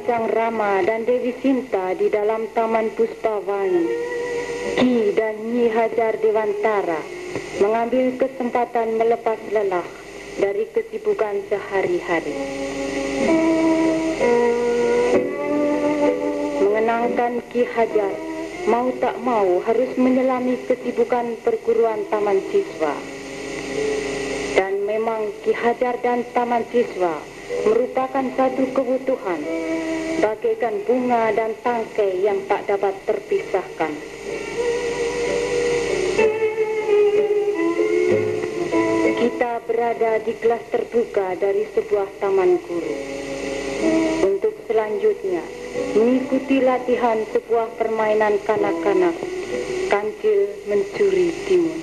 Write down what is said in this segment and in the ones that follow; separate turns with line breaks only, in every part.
Sang Rama dan Dewi Sinta di dalam Taman Puspawani, Ki dan Nyi Hajar Dewantara mengambil kesempatan melepas lelah dari kesibukan sehari-hari. Mengenangkan Ki Hajar, mau tak mau harus menyelami kesibukan perguruan taman siswa. Dan memang Ki Hajar dan taman siswa merupakan satu kebutuhan, bagaikan bunga dan tangkai yang tak dapat terpisahkan. Kita berada di kelas terbuka dari sebuah taman guru. Untuk selanjutnya, mengikuti latihan sebuah permainan kanak-kanak, kancil mencuri timun.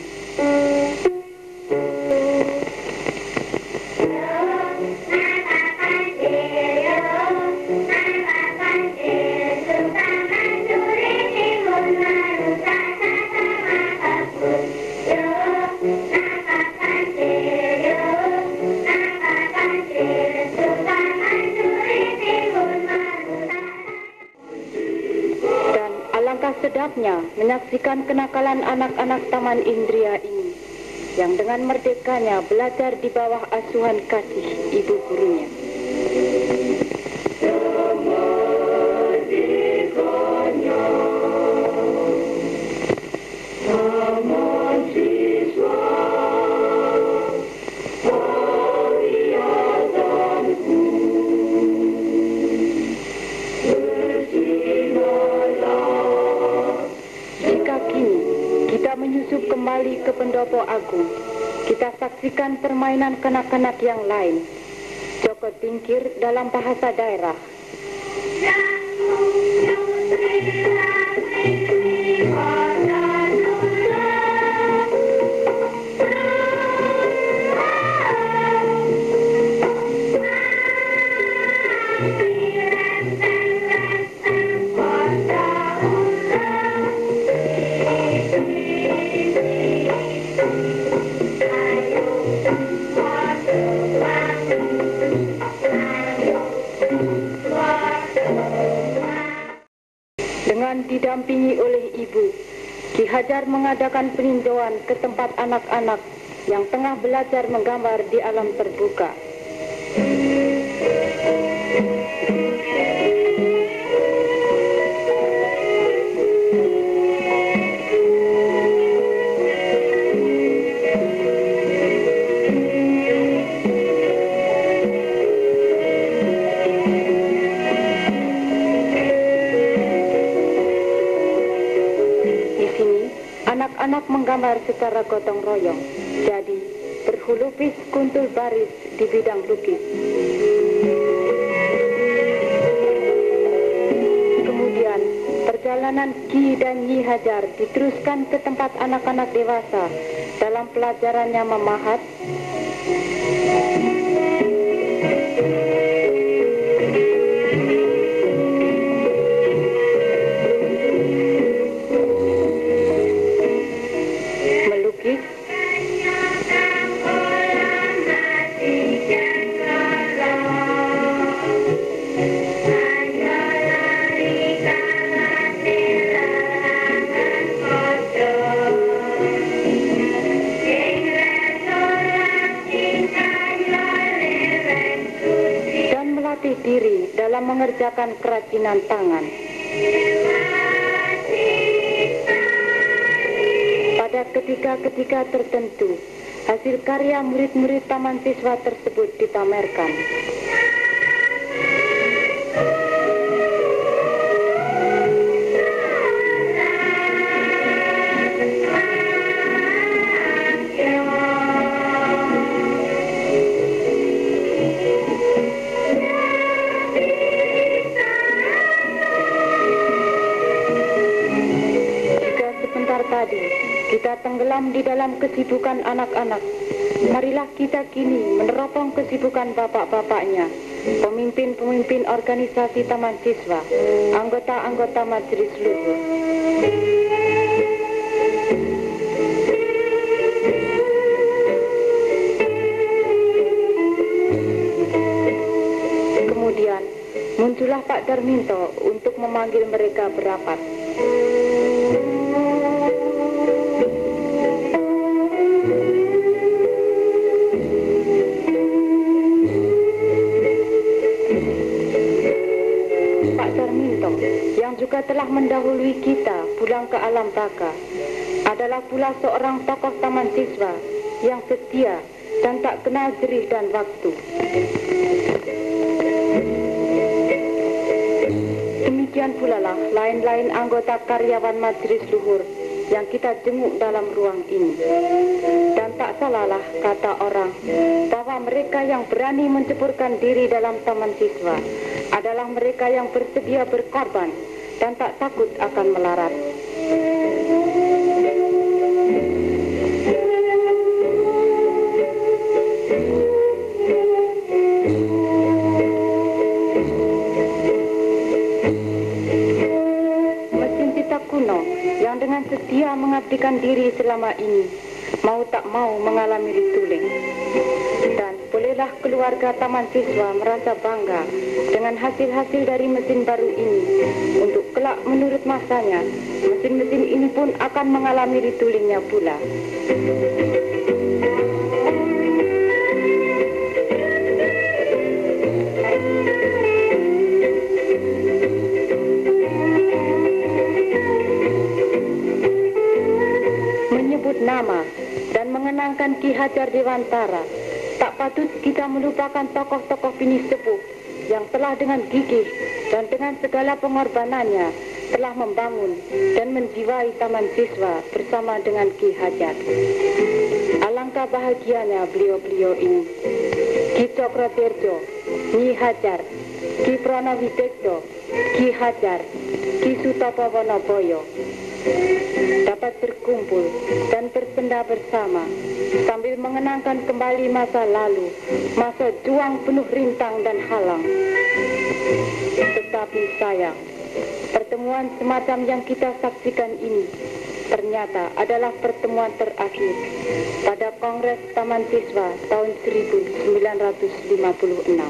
Sedapnya menyaksikan kenakalan anak-anak Taman Indria ini yang dengan merdekanya belajar di bawah asuhan kasih ibu gurunya. Menyusup kembali ke Pendopo Agung, kita saksikan permainan kanak-kanak yang lain. Joko tingkir dalam bahasa daerah. Dengan didampingi oleh ibu, Ki Hajar mengadakan peninjauan ke tempat anak-anak yang tengah belajar menggambar di alam terbuka. Anak-anak menggambar secara gotong royong, jadi berhulupis kuntul baris di bidang lukis. Kemudian perjalanan Ki dan Nyi Hajar diteruskan ke tempat anak-anak dewasa dalam pelajarannya memahat, diri dalam mengerjakan kerajinan tangan. Pada ketika-ketika tertentu, hasil karya murid-murid taman siswa tersebut dipamerkan. Kita tenggelam di dalam kesibukan anak-anak. Marilah kita kini meneropong kesibukan bapak-bapaknya, pemimpin-pemimpin organisasi taman siswa, anggota-anggota majelis luhur. Kemudian muncullah Pak Darminto untuk memanggil mereka berapat. Pak Darminto, yang juga telah mendahului kita pulang ke alam baka, adalah pula seorang tokoh taman siswa yang setia dan tak kenal jerih dan waktu. Demikian pula lah lain-lain anggota karyawan Majelis Luhur yang kita jenguk dalam ruang ini. Dan tak salahlah kata orang bahwa mereka yang berani menceburkan diri dalam taman siswa adalah mereka yang bersedia berkorban dan tak takut akan melarat. Yang dengan setia mengabdikan diri selama ini mau tak mau mengalami rituling. Dan bolehlah keluarga taman siswa merasa bangga dengan hasil-hasil dari mesin baru ini. Untuk kelak menurut masanya, mesin-mesin ini pun akan mengalami retulingnya pula. Nama dan mengenangkan Ki Hajar Dewantara, tak patut kita melupakan tokoh-tokoh bini sepuh yang telah dengan gigih dan dengan segala pengorbanannya telah membangun dan menjiwai taman siswa bersama dengan Ki Hajar. Alangkah bahagianya beliau-beliau ini. Ki Cokrotirjo, Nyi Hajar, Ki Pranawidekso, Ki Hajar, Ki Sutopo Wonoboyo dapat berkumpul dan bersenda bersama sambil mengenangkan kembali masa lalu, masa juang penuh rintang dan halang. Tetapi sayang, pertemuan semacam yang kita saksikan ini ternyata adalah pertemuan terakhir pada Kongres Taman Siswa tahun 1956.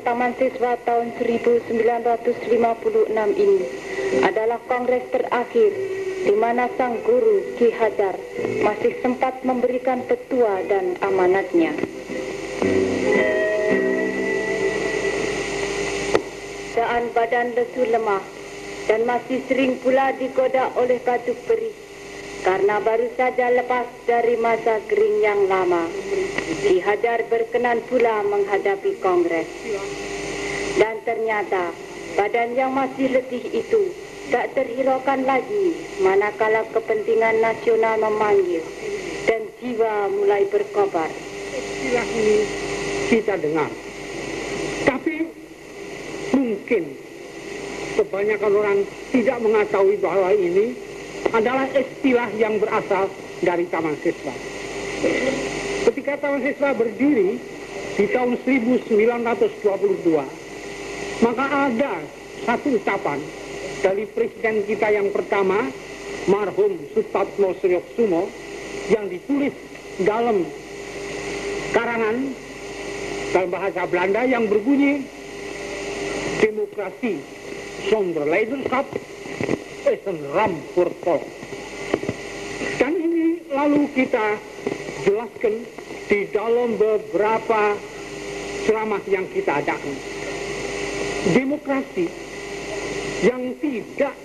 Taman Siswa tahun 1956 ini adalah kongres terakhir di mana sang guru Ki Hajar masih sempat memberikan petua dan amanatnya. Keadaan badan lesu lemah dan masih sering pula digoda oleh batuk perih karena baru saja lepas dari masa kering yang lama. Ki Hajar berkenan pula menghadapi kongres. Dan ternyata badan yang masih letih itu tak terhiraukan lagi manakala kepentingan nasional memanggil dan jiwa mulai berkobar.
Istilah ini kita dengar, tapi mungkin kebanyakan orang tidak mengetahui bahwa ini adalah istilah yang berasal dari Taman Siswa. Ketika Taman Siswa berdiri di tahun 1922, maka ada satu ucapan dari presiden kita yang pertama, marhum Sutatmo Sriyokusumo, yang ditulis dalam karangan dalam bahasa Belanda yang berbunyi, demokrasi zonder leiderschap is een ramp voor volk. Dan ini lalu kita jelaskan di dalam beberapa ceramah yang kita adakan. Demokrasi yang tidak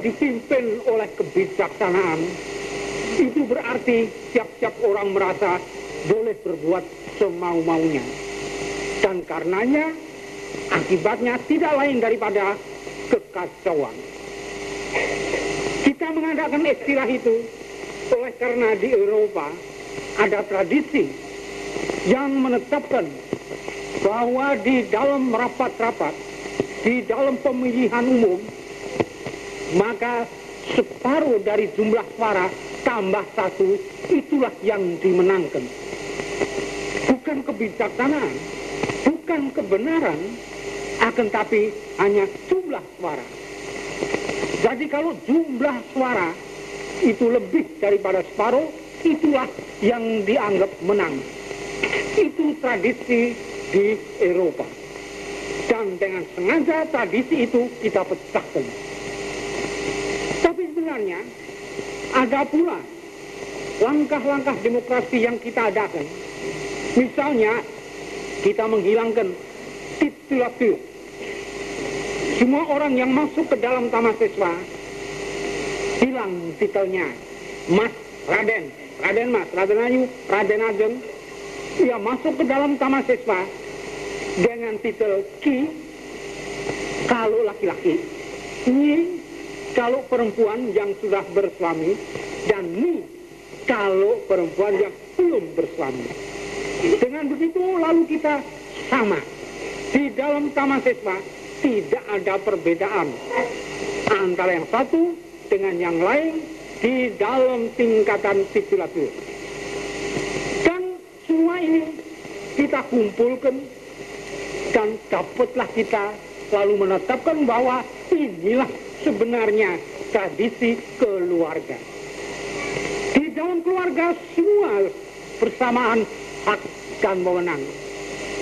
dipimpin oleh kebijaksanaan, itu berarti siap-siap orang merasa boleh berbuat semau-maunya. Dan karenanya akibatnya tidak lain daripada kekacauan. Kita mengadakan istilah itu Oleh karena di Eropa ada tradisi yang menetapkan bahwa di dalam rapat-rapat, di dalam pemilihan umum, maka separuh dari jumlah suara tambah satu, itulah yang dimenangkan. Bukan kebijaksanaan, bukan kebenaran, akan tapi hanya jumlah suara. Jadi kalau jumlah suara itu lebih daripada separuh, itulah yang dianggap menang. Itu tradisi di Eropa. Dan dengan sengaja tradisi itu kita pecahkan. Tapi sebenarnya ada pula langkah-langkah demokrasi yang kita adakan. Misalnya kita menghilangkan titulatur. Semua orang yang masuk ke dalam taman siswa hilang titelnya. Mas, Raden, Raden Mas, Raden Ayu, Raden Ageng. Ia masuk ke dalam taman siswa dengan titel Ki kalau laki-laki, Nyi kalau perempuan yang sudah bersuami, dan Ni kalau perempuan yang belum bersuami. Dengan begitu lalu kita sama. Di dalam taman siswa tidak ada perbedaan antara yang satu dengan yang lain di dalam tingkatan titulatur. Dan semua ini kita kumpulkan dan dapatlah kita lalu menetapkan bahwa inilah sebenarnya tradisi keluarga. Di dalam keluarga semua bersamaan hak dan wewenang.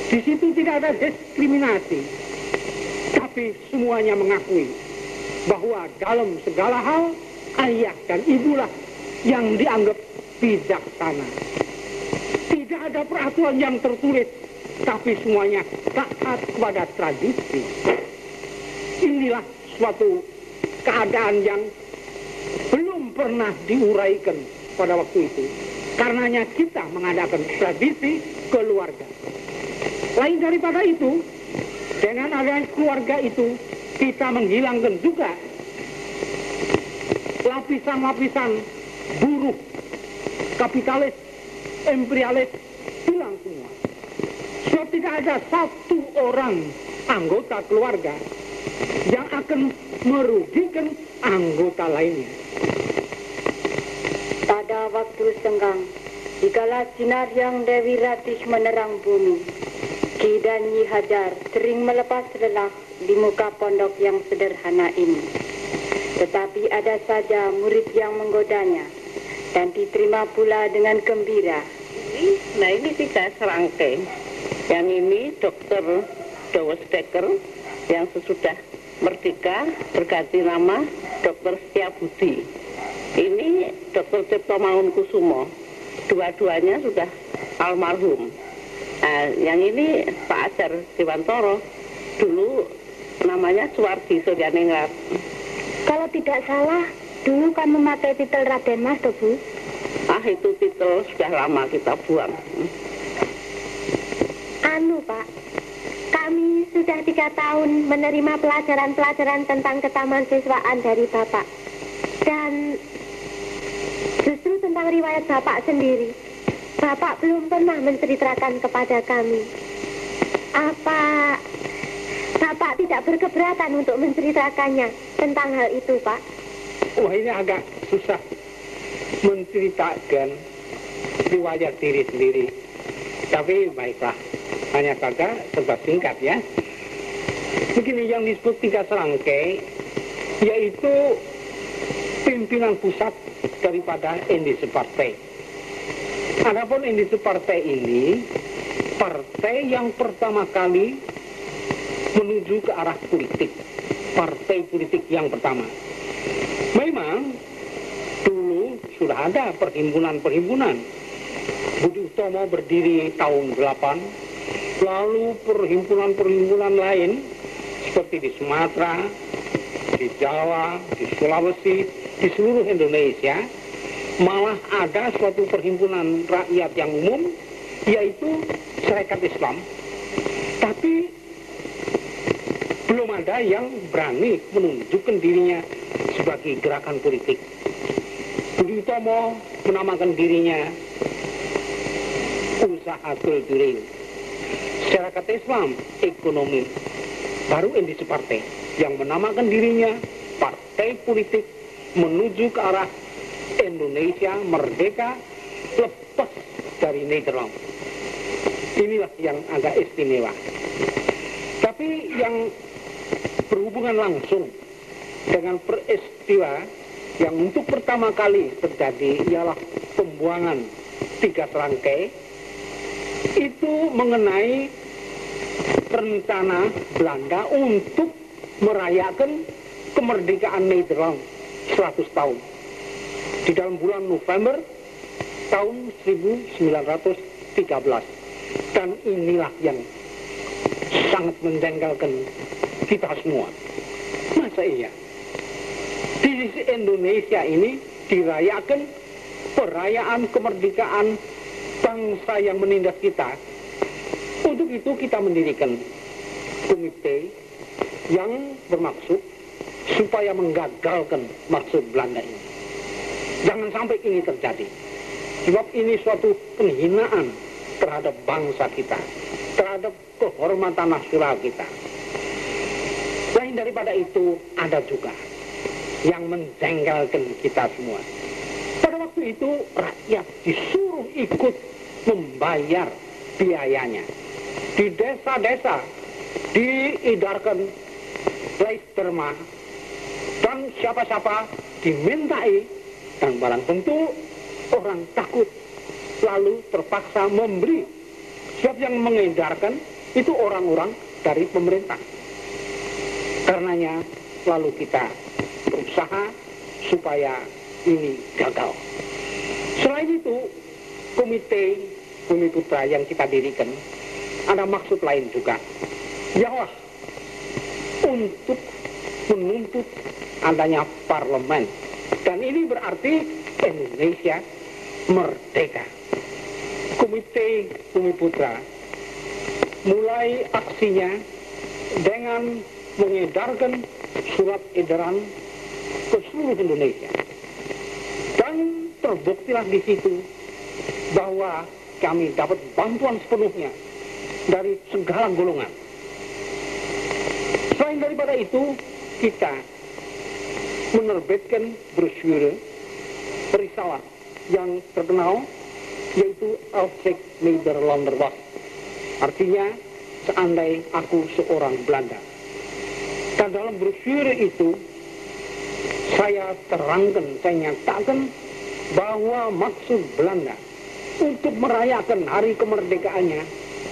Di situ tidak ada diskriminasi, tapi semuanya mengakui bahwa dalam segala hal ayah dan ibulah yang dianggap bijaksana. Tidak ada peraturan yang tertulis, tapi semuanya taat kepada tradisi. Inilah suatu keadaan yang belum pernah diuraikan pada waktu itu. Karenanya kita mengadakan tradisi keluarga. Lain daripada itu, dengan adanya keluarga itu, kita menghilangkan juga lapisan-lapisan buruh, kapitalis, imperialis, hilang semua. Sebab tidak ada satu orang anggota keluarga yang akan merugikan anggota lainnya.
Pada waktu senggang, dikala sinar yang Dewi Ratih menerang bumi, Ki dan Nyi Hajar sering melepas lelah di muka pondok yang sederhana ini. Tetapi ada saja murid yang menggodanya dan diterima pula dengan gembira.
Nah ini 3 serangkai. Yang ini Dr. Dowesteker yang sesudah merdeka berganti nama Dr. Setiabudi. Ini Dr. Cipto Mangunkusumo. Dua-duanya sudah almarhum. Nah, yang ini Pak Ajar Dewantoro, dulu namanya Suwardi Suryaningrat.
Kalau tidak salah, dulu kan memakai titel Raden Mas, toh Bu?
Ah, itu titel sudah lama kita buang.
Anu Pak, kami sudah 3 tahun menerima pelajaran-pelajaran tentang ketamanssiswaan dari Bapak. Dan justru tentang riwayat Bapak sendiri, Bapak belum pernah menceritakan kepada kami. Apa Bapak tidak berkeberatan untuk menceritakannya tentang hal itu, Pak?
Wah, ini agak susah menceritakan riwayat diri sendiri. Tapi baiklah, hanya saja serba singkat ya. Begini, yang disebut 3 serangkai, yaitu pimpinan pusat daripada Indische Partai. Adapun Indische Partai ini, partai yang pertama kali menuju ke arah politik. Partai politik yang pertama. Memang dulu sudah ada perhimpunan-perhimpunan. Budi Utomo berdiri tahun 8, lalu perhimpunan-perhimpunan lain seperti di Sumatera, di Jawa, di Sulawesi, di seluruh Indonesia, malah ada suatu perhimpunan rakyat yang umum, yaitu Serikat Islam. Tapi belum ada yang berani menunjukkan dirinya sebagai gerakan politik. Budi Utomo menamakan dirinya usaha kultural. Secara kata Islam, ekonomi baru NDC Partai yang menamakan dirinya partai politik menuju ke arah Indonesia merdeka lepas dari Nederland. Inilah yang agak istimewa. Tapi yang berhubungan langsung dengan peristiwa yang untuk pertama kali terjadi ialah pembuangan 3 serangkai, itu mengenai rencana Belanda untuk merayakan kemerdekaan Nederland 100 tahun di dalam bulan November tahun 1913. Dan inilah yang sangat menjengkelkan kita semua. Masa iya di Indonesia ini dirayakan perayaan kemerdekaan bangsa yang menindas kita? Untuk itu kita mendirikan komite yang bermaksud supaya menggagalkan maksud Belanda ini. Jangan sampai ini terjadi. Sebab ini suatu penghinaan terhadap bangsa kita, terhadap kehormatan nasional kita. Selain daripada itu, ada juga yang menjengkelkan kita semua. Pada waktu itu, rakyat disuruh ikut membayar biayanya. Di desa-desa diedarkan Leisterma, dan siapa-siapa dimintai, dan barang tentu orang takut, lalu terpaksa memberi. Siapa yang mengedarkan itu orang-orang dari pemerintah. Karenanya lalu kita berusaha supaya ini gagal. Selain itu, komite Bumi Putra yang kita dirikan ada maksud lain juga, ialah untuk menuntut adanya parlemen. Dan ini berarti Indonesia merdeka. Komite Bumi Putra mulai aksinya dengan mengedarkan surat edaran ke seluruh Indonesia. Dan terbuktilah di situ bahwa kami dapat bantuan sepenuhnya dari segala golongan. Selain daripada itu, kita menerbitkan brosur risalah yang terkenal, yaitu Alfred Nederlander was. Artinya, seandai aku seorang Belanda. Dan dalam brosur itu, saya terangkan, saya nyatakan bahwa maksud Belanda untuk merayakan hari kemerdekaannya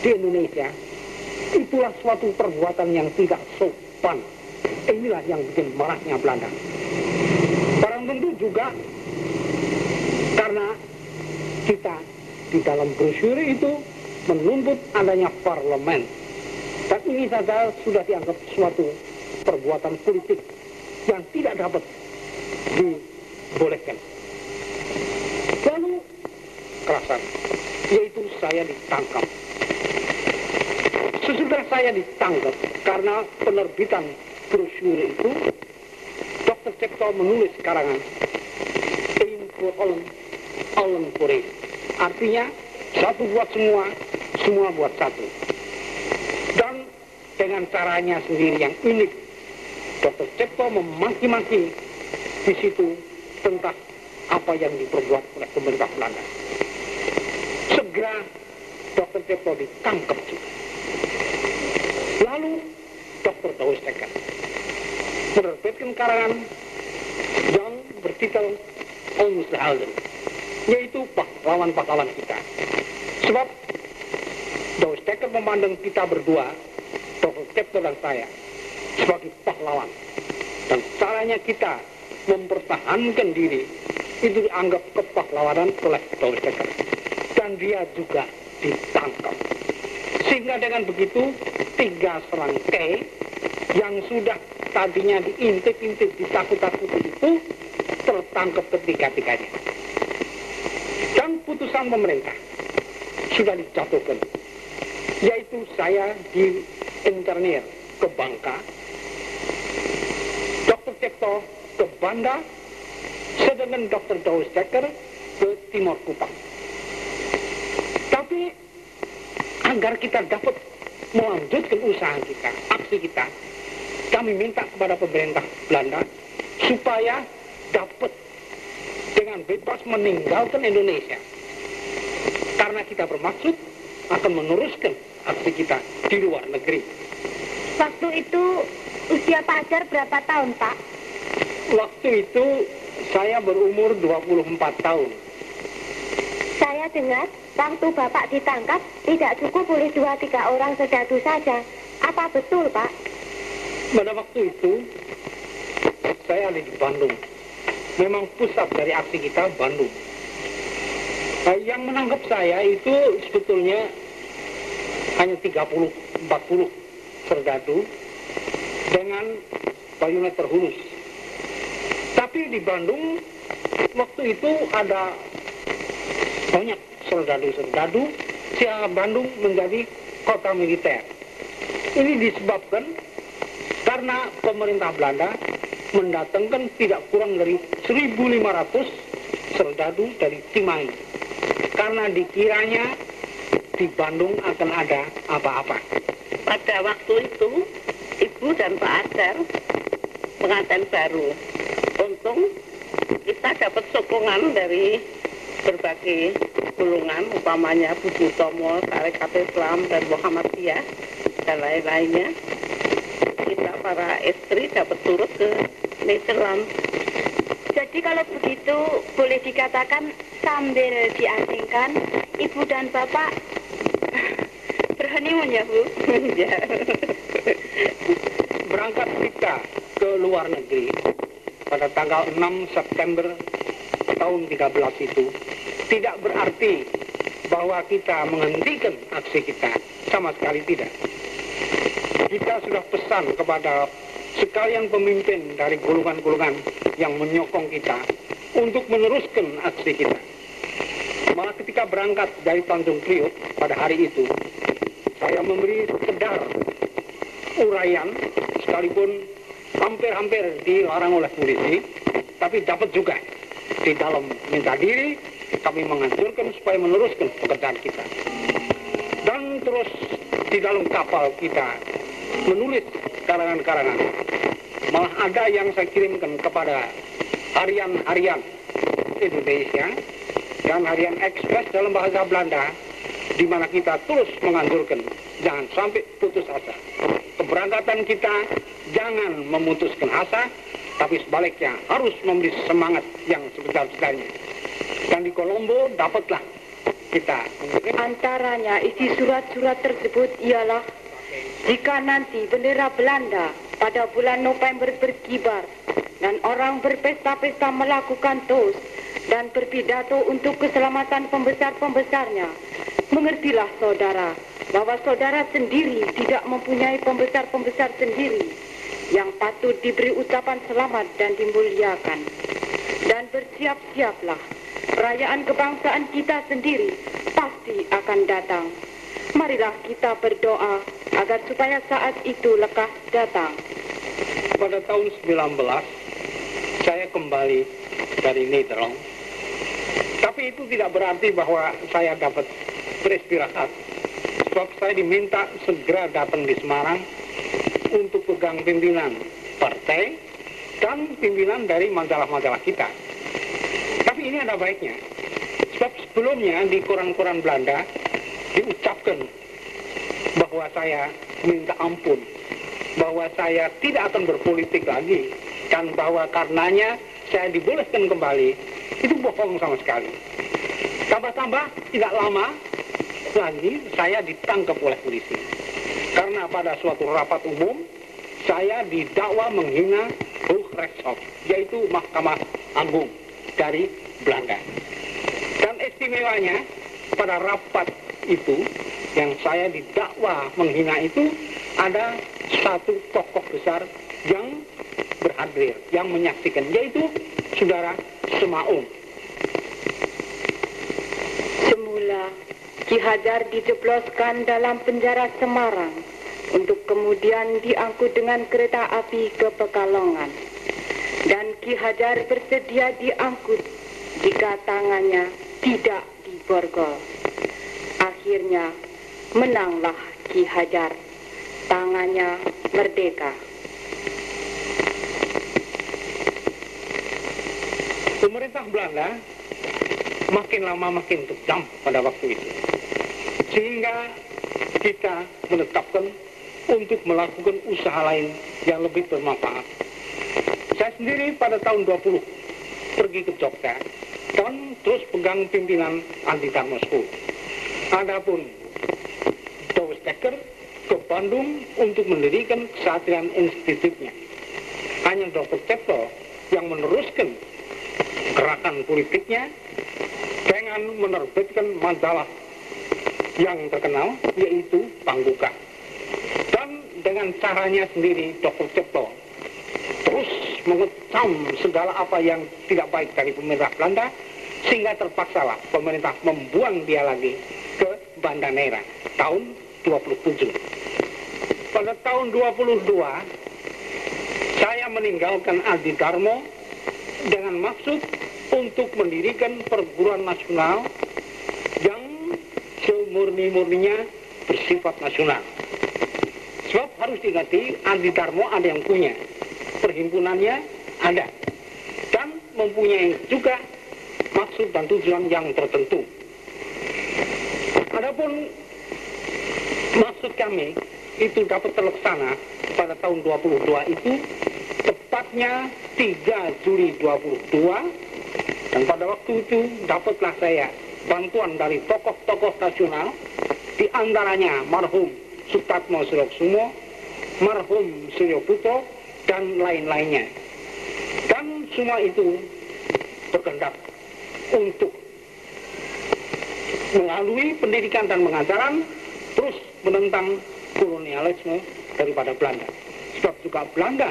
di Indonesia, itulah suatu perbuatan yang tidak sopan. Inilah yang bikin marahnya Belanda. Barang tentu juga karena kita di dalam brosur itu menuntut adanya parlemen. Dan ini saja sudah dianggap suatu perbuatan politik yang tidak dapat dibolehkan. Lalu kerasan, yaitu saya ditangkap. Sesudah saya ditangkap karena penerbitan brosur itu, Dr. Cipto menulis karangan Een voor allen, allen voor één. Artinya satu buat semua, semua buat satu. Dan dengan caranya sendiri yang unik, Dr. Cipto memaki-maki di situ tentang apa yang diperbuat oleh pemerintah Belanda. Segera Dr. Cipto ditangkap juga. Lalu Dr. Douwe Stekker menerbitkan karangan yang bertitel Onze Helden, yaitu pahlawan-pahlawan kita. Sebab Douwe Stekker memandang kita berdua, Dr. Cipto dan saya, sebagai pahlawan. Dan caranya kita mempertahankan diri itu dianggap kepahlawanan oleh Douwe Stekker. Dan dia juga ditangkap. Sehingga dengan begitu 3 serangkai yang sudah tadinya diintip-intip, ditakut-takuti itu tertangkap ketiga-tiganya. Dan putusan pemerintah sudah dijatuhkan, yaitu saya diinternir ke Bangka, Dr. Cipto ke Banda, sedangkan Dr. Douwe Stekker ke Timur Kupang. Tapi agar kita dapat melanjutkan usaha kita, aksi kita, kami minta kepada pemerintah Belanda supaya dapat dengan bebas meninggalkan Indonesia. Karena kita bermaksud akan meneruskan aksi kita di luar negeri.
Waktu itu usia Pak Hajar berapa tahun, Pak?
Waktu itu saya berumur 24 tahun.
Saya dengar waktu Bapak ditangkap tidak cukup oleh 2-3 orang serdadu saja. Apa betul, Pak?
Pada waktu itu saya ada di Bandung. Memang pusat dari aksi kita Bandung. Yang menangkap saya itu sebetulnya hanya 30-40 serdadu dengan bayonet terhunus. Tapi di Bandung waktu itu ada banyak serdadu-serdadu sehingga Bandung menjadi kota militer. Ini disebabkan karena pemerintah Belanda mendatangkan tidak kurang dari 1.500 serdadu dari Cimahi. Karena dikiranya di Bandung akan ada apa-apa.
Pada waktu itu, Ibu dan Pak Hajar pengantin baru. Untung kita dapat sokongan dari berbagai golongan, umpamanya Budi Utomo, Tarekat Islam, dan Muhammadiyah, dan lain-lainnya. Kita para istri dapat turut ke Nederland.
Jadi kalau begitu boleh dikatakan sambil diasingkan, Ibu dan Bapak berhoneymoon ya, Bu?
Ya.
Berangkat kita ke luar negeri pada tanggal 6 September tahun 13 itu tidak berarti bahwa kita menghentikan aksi kita, sama sekali tidak. Kita sudah pesan kepada sekalian pemimpin dari golongan-golongan yang menyokong kita untuk meneruskan aksi kita. Malah ketika berangkat dari Tanjung Priok pada hari itu, saya memberi sekedar uraian, sekalipun hampir-hampir dilarang oleh polisi, tapi dapat juga di dalam minta diri kami menganjurkan supaya meneruskan pekerjaan kita. Dan terus di dalam kapal kita menulis karangan-karangan. Malah ada yang saya kirimkan kepada harian-harian Indonesia dan harian Express dalam bahasa Belanda, di mana kita terus menganjurkan jangan sampai putus asa. Keberangkatan kita jangan memutuskan asa, tapi sebaliknya harus memberi semangat yang sebesar-besarnya. Dan di Kolombo dapatlah kita.
Antaranya isi surat-surat tersebut ialah jika nanti bendera Belanda pada bulan November berkibar dan orang berpesta-pesta melakukan toast dan berpidato untuk keselamatan pembesar-pembesarnya, mengertilah saudara bahwa saudara sendiri tidak mempunyai pembesar-pembesar sendiri yang patut diberi ucapan selamat dan dimuliakan. Dan bersiap-siaplah, perayaan kebangsaan kita sendiri pasti akan datang. Marilah kita berdoa agar supaya saat itu lekas datang.
Pada tahun 19, saya kembali dari Nederland. Tapi itu tidak berarti bahwa saya dapat beristirahat. Sebab saya diminta segera datang di Semarang untuk pegang pimpinan partai dan pimpinan dari majalah-majalah kita. Tapi ini ada baiknya. Sebab sebelumnya di koran-koran Belanda diucapkan bahwa saya minta ampun, bahwa saya tidak akan berpolitik lagi, dan bahwa karenanya saya dibolehkan kembali. Itu bohong sama sekali. Tambah-tambah tidak lama lagi saya ditangkap oleh polisi. Karena pada suatu rapat umum saya didakwa menghina Hoogrechtshof, yaitu Mahkamah Agung dari Belanda. Dan istimewanya pada rapat itu yang saya didakwa menghina itu ada satu tokoh besar yang berhadir, yang menyaksikan, yaitu Saudara Semaung.
Semula Ki Hajar dijebloskan dalam penjara Semarang untuk kemudian diangkut dengan kereta api ke Pekalongan. Dan Ki Hajar bersedia diangkut jika tangannya tidak diborgol. Akhirnya menanglah Ki Hajar, tangannya merdeka.
Pemerintah Belanda makin lama makin kejam pada waktu itu, sehingga kita menetapkan untuk melakukan usaha lain yang lebih bermanfaat. Saya sendiri pada tahun 20 pergi ke Jogja dan terus pegang pimpinan Anti Dharma School. Adapun Douwe Steger ke Bandung untuk mendirikan Kesatrian Institute-nya. Hanya Dr. Cipto yang meneruskan gerakan politiknya dengan menerbitkan majalah yang terkenal, yaitu Pangguka. Dan dengan caranya sendiri, Dr. Cipto terus mengecam segala apa yang tidak baik dari pemerintah Belanda, sehingga terpaksalah pemerintah membuang dia lagi ke Banda Neira tahun 27. Pada tahun 22, saya meninggalkan Adi Darmo dengan maksud untuk mendirikan perguruan nasional yang semurni-murninya bersifat nasional. Sebab harus diingat, Adi Darmo ada yang punya, perhimpunannya ada, dan mempunyai juga maksud dan tujuan yang tertentu. Adapun maksud kami itu dapat terlaksana pada tahun 22 itu, tepatnya 3 Juli 22, dan pada waktu itu dapatlah saya bantuan dari tokoh-tokoh nasional, di antaranya marhum Sutatmo Siroksumo, marhum Suryo Puto, dan lain-lainnya. Dan semua itu berkehendak untuk melalui pendidikan dan pengajaran terus menentang kolonialisme daripada Belanda. Sebab juga Belanda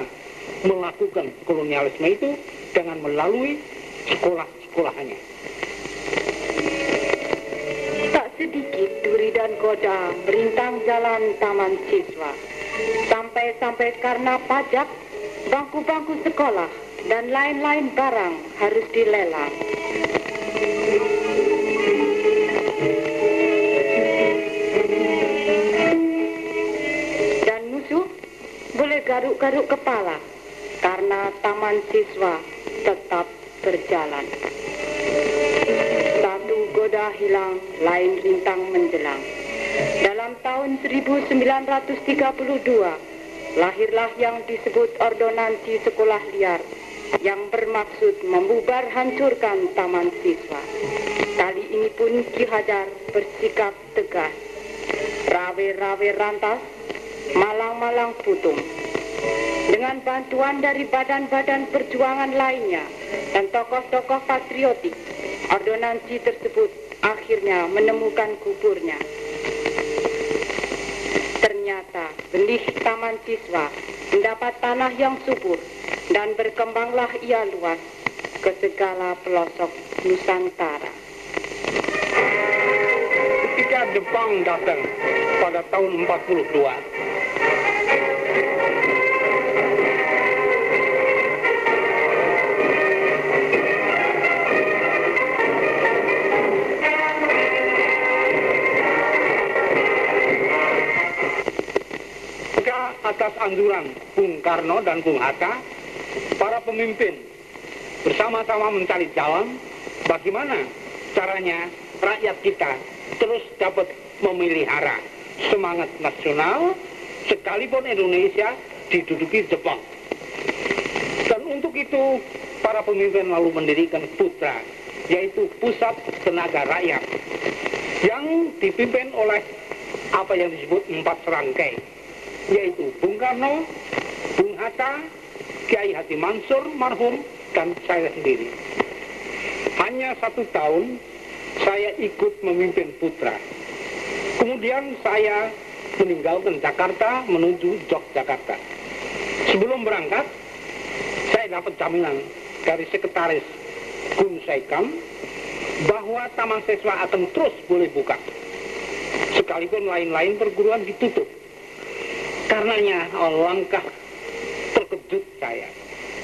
melakukan kolonialisme itu dengan melalui sekolah-sekolahannya.
Tak sedikit Duri dan Goda merintang jalan taman siswa. Sampai-sampai karena pajak, bangku-bangku sekolah, dan lain-lain barang harus dilelang. Dan musuh boleh garuk-garuk kepala, karena taman siswa tetap berjalan. Satu goda hilang, lain rintang menjelang. Dalam tahun 1932, lahirlah yang disebut Ordonansi Sekolah Liar, yang bermaksud membubar hancurkan taman siswa. Kali ini pun Ki Hajar bersikap tegas. Rawe-rawe rantas, malang-malang putung. Dengan bantuan dari badan-badan perjuangan lainnya dan tokoh-tokoh patriotik, ordonansi tersebut akhirnya menemukan kuburnya. Ternyata benih taman siswa mendapat tanah yang subur dan berkembanglah ia luas ke segala pelosok Nusantara.
Ketika Jepang datang pada tahun 42, atas anjuran Bung Karno dan Bung Hatta, para pemimpin bersama-sama mencari jalan bagaimana caranya rakyat kita terus dapat memelihara semangat nasional sekalipun Indonesia diduduki Jepang. Dan untuk itu para pemimpin lalu mendirikan PUTRA, yaitu Pusat Tenaga Rakyat, yang dipimpin oleh apa yang disebut 4 serangkai, yaitu Bung Karno, Bung Hatta, Kiai Haji Mansur marhum, dan saya sendiri. Hanya 1 tahun saya ikut memimpin Putra. Kemudian saya meninggalkan Jakarta menuju Yogyakarta. Sebelum berangkat, saya dapat jaminan dari sekretaris Gun Saikam bahwa taman siswa akan terus boleh buka, sekalipun lain-lain perguruan ditutup. Karenanya langkah terkejut saya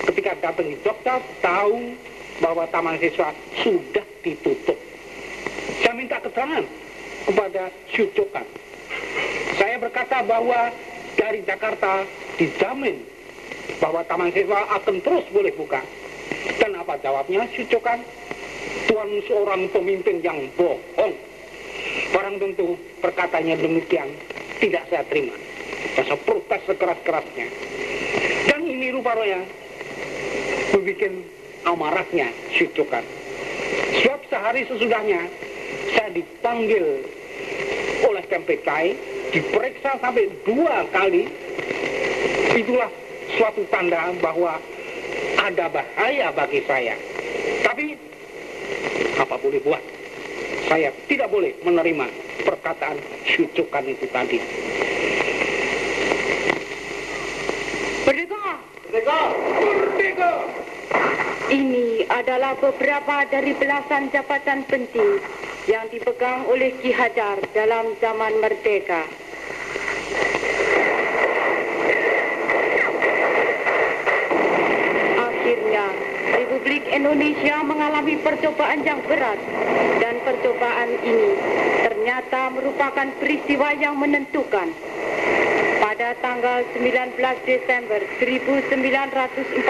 ketika datang di Jogja tahun bahwa taman siswa sudah ditutup. Saya minta keterangan kepada Syucokan. Saya berkata bahwa dari Jakarta dijamin bahwa taman siswa akan terus boleh buka. Dan apa jawabnya Syucokan? Tuan seorang pemimpin yang bohong. Barang tentu perkataannya demikian tidak saya terima. Saya protes sekeras-kerasnya. Dan ini rupanya membuat amarahnya Syucokan. Sebab sehari sesudahnya saya dipanggil oleh Kempekai, diperiksa sampai 2 kali. Itulah suatu tanda bahwa ada bahaya bagi saya. Tapi apa boleh buat, saya tidak boleh menerima perkataan Syucokan itu tadi.
Merdeka!
Merdeka! Merdeka!
Ini adalah beberapa dari belasan jabatan penting yang dipegang oleh Ki Hajar dalam zaman merdeka. Akhirnya, Republik Indonesia mengalami percobaan yang berat, dan percobaan ini ternyata merupakan peristiwa yang menentukan. Pada tanggal 19 Desember 1948,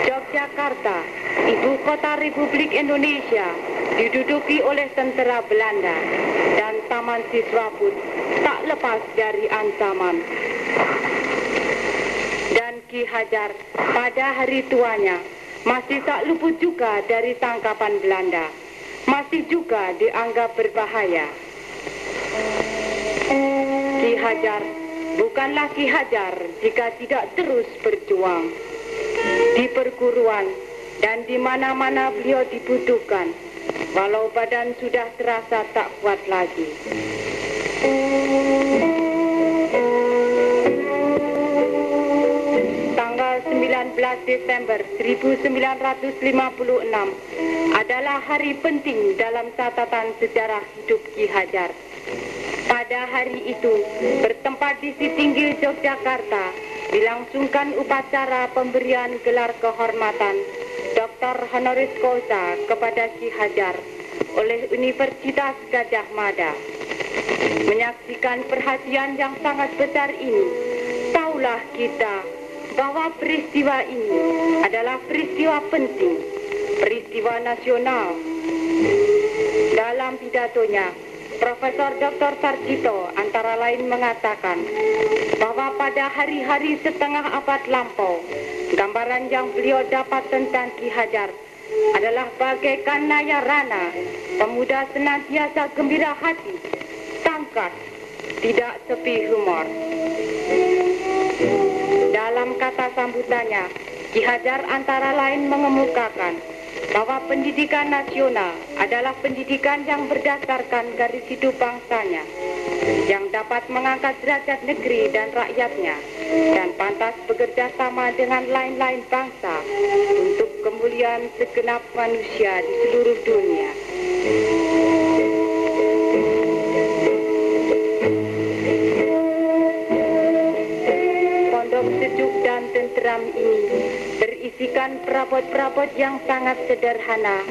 Yogyakarta, ibu kota Republik Indonesia, diduduki oleh tentera Belanda, dan taman siswa pun tak lepas dari ancaman. Dan Ki Hajar pada hari tuanya masih tak luput juga dari tangkapan Belanda, masih juga dianggap berbahaya. Ki Hajar bukanlah Ki Hajar jika tidak terus berjuang. Di perguruan dan di mana-mana beliau dibutuhkan, walau badan sudah terasa tak kuat lagi. Tanggal 19 Desember 1956 adalah hari penting dalam catatan sejarah hidup Ki Hajar. Pada hari itu, bertempat di Sitinggil, Yogyakarta, dilangsungkan upacara pemberian gelar kehormatan Dr. Honoris Causa kepada Ki Hajar oleh Universitas Gadjah Mada. Menyaksikan perhatian yang sangat besar ini, tahulah kita bahwa peristiwa ini adalah peristiwa penting, peristiwa nasional. Dalam pidatonya, Profesor Dr. Sarjito antara lain mengatakan bahwa pada hari-hari setengah abad lampau, gambaran yang beliau dapat tentang Ki Hajar adalah bagaikan Nayarana, pemuda senantiasa gembira hati, tangkas, tidak sepi humor. Dalam kata sambutannya, Ki Hajar antara lain mengemukakan bahwa pendidikan nasional adalah pendidikan yang berdasarkan garis hidup bangsanya, yang dapat mengangkat derajat negeri dan rakyatnya, dan pantas bekerja sama dengan lain-lain bangsa untuk kemuliaan segenap manusia di seluruh dunia. Pondok sejuk dan tenteram ini berisikan perabot-perabot yang sangat sederhana,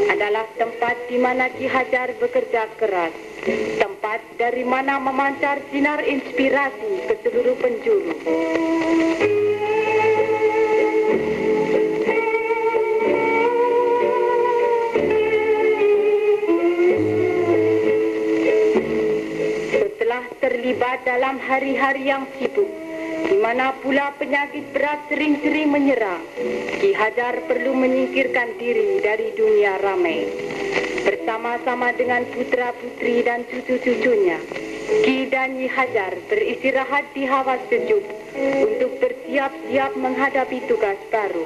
adalah tempat di mana Ki Hajar bekerja keras, tempat dari mana memancar sinar inspirasi ke seluruh penjuru. Setelah terlibat dalam hari-hari yang sibuk, di mana pula penyakit berat sering-sering menyerang, Ki Hajar perlu menyingkirkan diri dari dunia ramai. Bersama-sama dengan putra-putri dan cucu-cucunya, Ki dan Nyi Hajar beristirahat di hawa sejuk untuk bersiap-siap menghadapi tugas baru.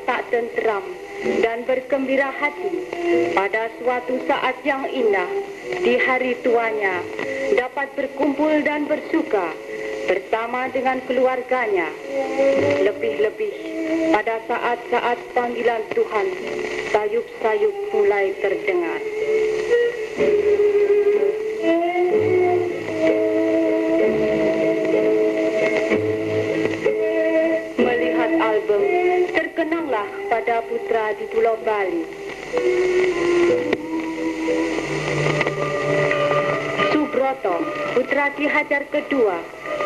tak tenteram dan bergembira hati pada suatu saat yang indah di hari tuanya dapat berkumpul dan bersuka bersama dengan keluarganya. Lebih-lebih pada saat-saat panggilan Tuhan, sayup-sayup mulai terdengar. Melihat album, terkenanglah pada putra di Pulau Bali. Subroto, putra Ki Hajar kedua,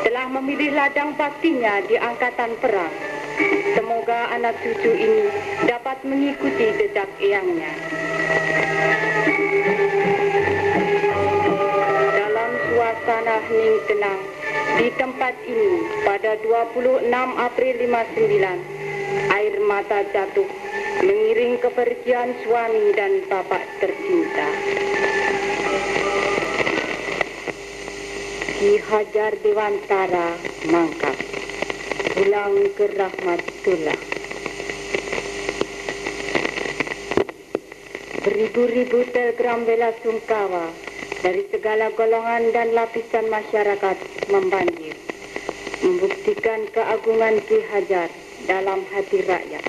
telah memilih ladang baktinya di angkatan perang. Semoga anak cucu ini dapat mengikuti jejak eyangnya. Dalam suasana hening tenang, di tempat ini pada 26 April 59, air mata jatuh mengiring kepergian suami dan bapak tercinta. Ki Hajar Dewantara mangkat, pulang ke rahmatullah. Beribu-ribu telegram bela sungkawa dari segala golongan dan lapisan masyarakat membanjir, membuktikan keagungan Ki Hajar dalam hati rakyat.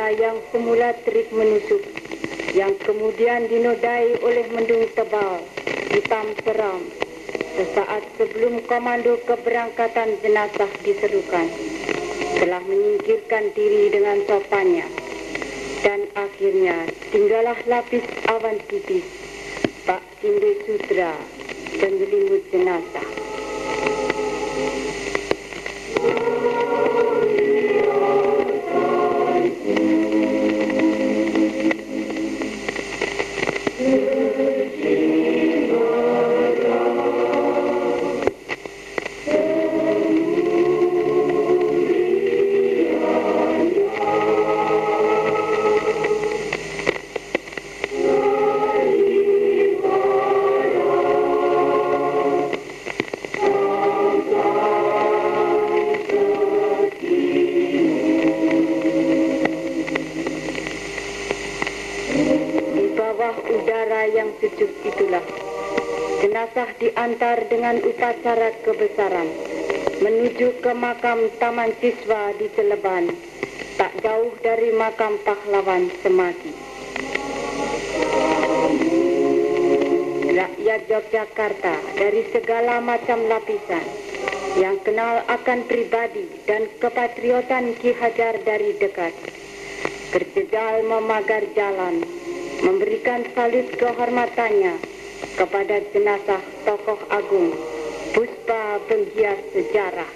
Yang semula terik menusuk, yang kemudian dinodai oleh mendung tebal, hitam seram, sesaat sebelum komando keberangkatan jenazah diserukan, telah menyingkirkan diri dengan sopannya, dan akhirnya tinggallah lapis awan tipis, Pak Cinde Sutra, penyelimut jenazah. Yang sejuk itulah jenazah diantar dengan upacara kebesaran menuju ke makam Taman Siswa di Celeban, tak jauh dari makam pahlawan Semati. Rakyat Yogyakarta dari segala macam lapisan yang kenal akan pribadi dan kepatriotan Ki Hajar dari dekat berjejal memagar jalan, memberikan salut kehormatannya kepada jenazah tokoh agung, puspa penghias sejarah.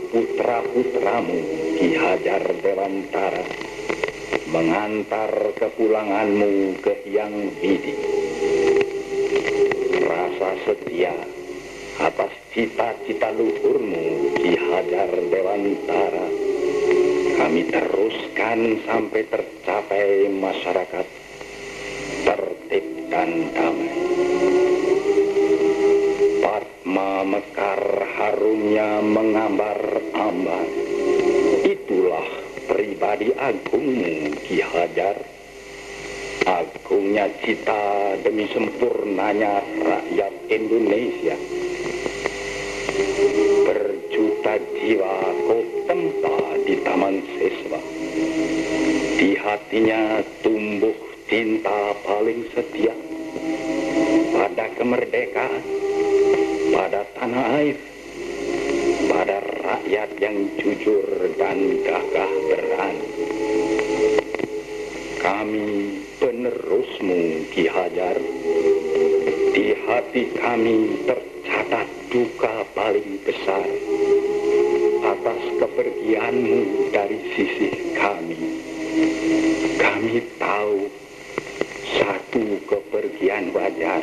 Putra-putramu Ki Hajar Dewantara mengantar kepulanganmu ke Hyang Widi. Rasa setia atas cita-cita luhurmu Ki Hajar Dewantara kami teruskan sampai tercapai masyarakat tertib dan damai. Padma mekar harumnya mengambar-ambar. Itulah pribadi agungmu Ki Hajar. Agungnya cita demi sempurnanya rakyat Indonesia. Berjuta jiwa kau tempa di Taman Siswa. Di hatinya tumbuh cinta paling setia pada kemerdekaan, pada tanah air, pada rakyat yang jujur dan gagah berani. Kami penerusmu, Ki Hajar. Di hati kami tercatat duka paling besar atas kepergianmu dari sisi kami. Kami tahu satu kepergian wajar.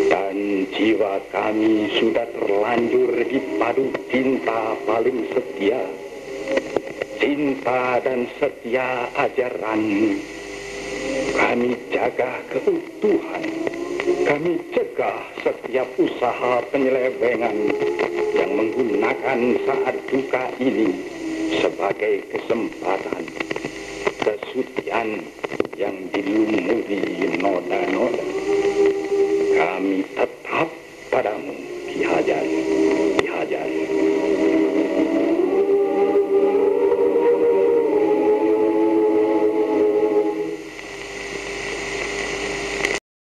Dan jiwa kami sudah terlanjur dipadu cinta paling setia. Cinta dan setia ajaranmu. Kami jaga keutuhan. Kami cegah setiap usaha penyelewengan yang menggunakan saat duka ini sebagai kesempatan kesucian yang dilumuri noda-noda. Kami tetap padamu, Ki Hajar, Ki Hajar.